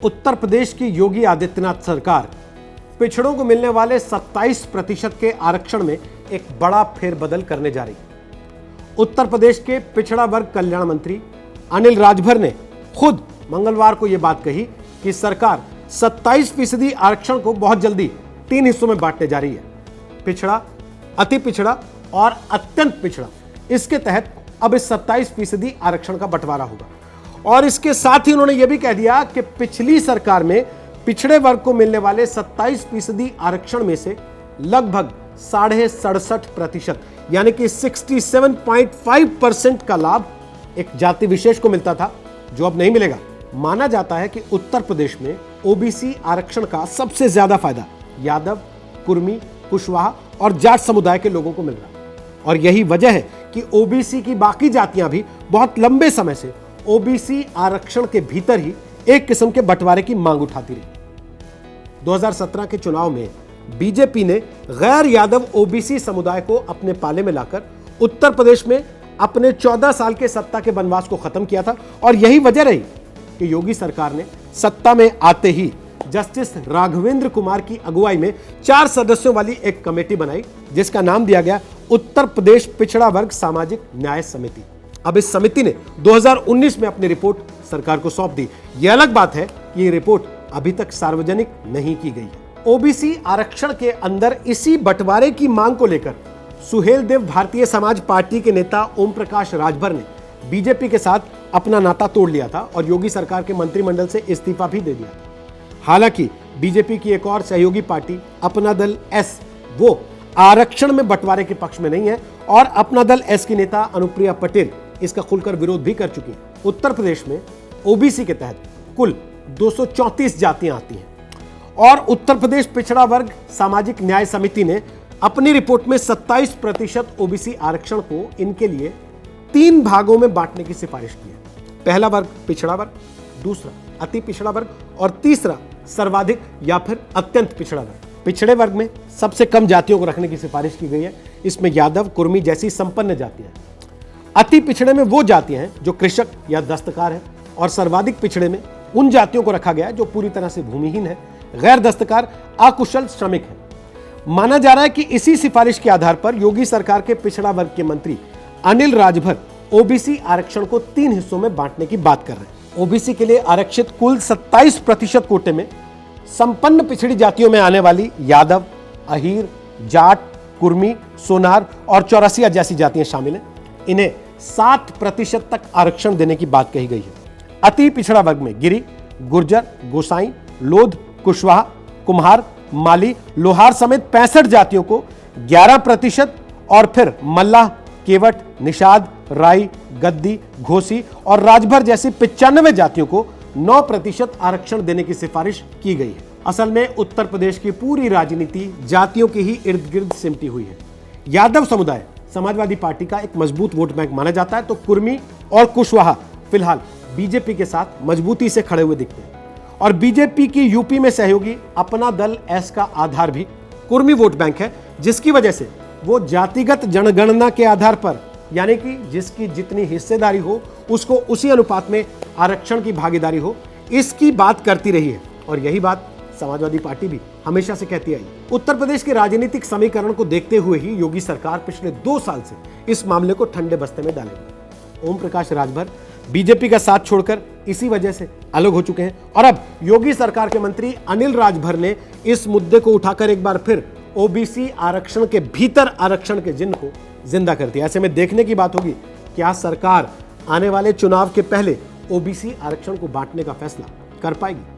उत्तर प्रदेश की योगी आदित्यनाथ सरकार पिछड़ों को मिलने वाले 27% के आरक्षण में एक बड़ा फेरबदल करने जा रही है। उत्तर प्रदेश के पिछड़ा वर्ग कल्याण मंत्री अनिल राजभर ने खुद मंगलवार को यह बात कही कि सरकार 27% आरक्षण को बहुत जल्दी 3 हिस्सों में बांटने जा रही है। पिछड़ा, अति पिछड़ा और अत्यंत पिछड़ा, इसके तहत अब इस 27% आरक्षण का बंटवारा होगा। और इसके साथ ही उन्होंने यह भी कह दिया कि पिछली सरकार में पिछड़े वर्ग को मिलने वाले 27% आरक्षण में से लगभग 67.5% यानी कि 67.5% का लाभ एक जाति विशेष को मिलता था, जो अब नहीं मिलेगा। माना जाता है कि उत्तर प्रदेश में ओबीसी आरक्षण का सबसे ज्यादा फायदा यादव, कुर्मी, कुशवाहा और जाट समुदाय के लोगों को मिल रहा है। और यही वजह है कि ओबीसी की बाकी जातियां भी बहुत लंबे समय से ओबीसी आरक्षण के भीतर ही एक किस्म के बंटवारे की मांग उठाती रही। 2017 के चुनाव में बीजेपी ने गैर यादव ओबीसी समुदाय को अपने पाले में लाकर उत्तर प्रदेश में अपने 14 साल के सत्ता के वनवास को खत्म किया था। और यही वजह रही कि योगी सरकार ने सत्ता में आते ही जस्टिस राघवेंद्र कुमार की अगुवाई में 4 सदस्यों वाली एक कमेटी बनाई, जिसका नाम दिया गया उत्तर प्रदेश पिछड़ा वर्ग सामाजिक न्याय समिति। अब इस समिति ने 2019 में अपनी रिपोर्ट सरकार को सौंप दी। यह अलग बात है कि ये रिपोर्ट अभी तक सार्वजनिक नहीं की गई है। ओबीसी आरक्षण के अंदर इसी बंटवारे की मांग को लेकर सुहेल देव भारतीय समाज पार्टी के नेता ओम प्रकाश राजभर ने बीजेपी के साथ अपना नाता तोड़ लिया था और योगी सरकार के मंत्रिमंडल से इस्तीफा भी दे दिया था। हालांकि बीजेपी की एक और सहयोगी पार्टी अपना दल एस, वो आरक्षण में बंटवारे के पक्ष में नहीं है और अपना दल एस की नेता अनुप्रिया पटेल इसका खुलकर विरोध भी कर चुकी है। उत्तर प्रदेश में ओबीसी के तहत कुल 234 जातियां आती हैं और उत्तर प्रदेश पिछड़ा वर्ग सामाजिक न्याय समिति ने अपनी रिपोर्ट में 27% ओबीसी आरक्षण को इनके लिए 3 भागों में बांटने की सिफारिश की है। पहला वर्ग पिछड़ा वर्ग, दूसरा अति पिछड़ा वर्ग और तीसरा सर्वाधिक या फिर अत्यंत पिछड़ा वर्ग। पिछड़े वर्ग में सबसे कम जातियों को रखने की सिफारिश की गई है। इसमें यादव, कुर्मी जैसी संपन्न जातियां हैं। अति पिछड़े में वो जातियां हैं जो कृषक या दस्तकार हैं और सर्वाधिक पिछड़े में उन जातियों को रखा गया है जो पूरी तरह से भूमिहीन है, गैर दस्तकार, अकुशल श्रमिक हैं। माना जा रहा है कि इसी सिफारिश के आधार पर योगी सरकार के पिछड़ा वर्ग के मंत्री अनिल राजभर ओबीसी आरक्षण को 3 हिस्सों में बांटने की बात कर रहे हैं। ओबीसी के लिए आरक्षित कुल 27% कोटे में संपन्न पिछड़ी जातियों में आने वाली यादव, अहीर, जाट, कुर्मी, सोनार और चौरसिया जैसी जातियां शामिल हैं। इन्हें 7% तक आरक्षण देने की बात कही गई है। अति पिछड़ा वर्ग में गिरी, गुर्जर, गोसाई, लोध, कुशवाहा, कुम्हार, माली, लोहार समेत 65 जातियों को 11% और फिर मल्लाह, केवट, निषाद, राई, गद्दी, घोसी और राजभर जैसी 95 जातियों को 9% आरक्षण देने की सिफारिश की गई है। असल में उत्तर प्रदेश की पूरी राजनीति जातियों के ही इर्द गिर्द सिमटी हुई है। यादव समुदाय समाजवादी पार्टी का एक मजबूत वोट बैंक माना जाता है, तो कुर्मी और कुशवाहा फिलहाल बीजेपी के साथ मजबूती से खड़े हुए दिखते हैं। और बीजेपी की यूपी में सहयोगी अपना दल एस का आधार भी कुर्मी वोट बैंक है, जिसकी वजह से वो जातिगत जनगणना के आधार पर, यानी कि जिसकी जितनी हिस्सेदारी हो उसको उसी अनुपात में आरक्षण की भागीदारी हो, इसकी बात करती रही है। और यही बात समाजवादी पार्टी भी हमेशा से कहती आई। उत्तर प्रदेश के राजनीतिक समीकरण को देखते हुए ही योगी सरकार पिछले 2 साल से इस मामले को ठंडे बस्ते में डाले हुए। ओम प्रकाश राजभर बीजेपी का साथ छोड़कर इसी वजह से अलग हो चुके हैं और अब योगी सरकार के मंत्री अनिल राजभर ने इस मुद्दे को उठाकर एक बार फिर ओबीसी आरक्षण के भीतर आरक्षण के जिन्न को जिंदा कर दिया। ऐसे में देखने की बात होगी क्या सरकार आने वाले चुनाव के पहले ओबीसी आरक्षण को बांटने का फैसला कर पाएगी।